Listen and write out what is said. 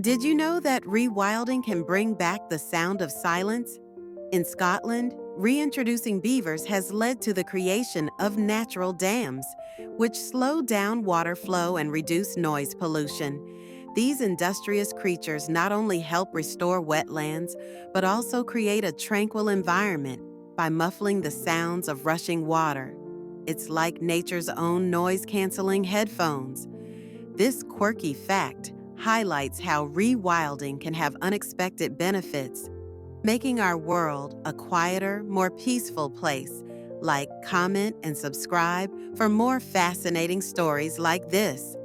Did you know that rewilding can bring back the sound of silence? In Scotland, reintroducing beavers has led to the creation of natural dams, which slow down water flow and reduce noise pollution. These industrious creatures not only help restore wetlands, but also create a tranquil environment by muffling the sounds of rushing water. It's like nature's own noise-canceling headphones. This quirky fact highlights how rewilding can have unexpected benefits, making our world a quieter, more peaceful place. Like, comment, and subscribe for more fascinating stories like this.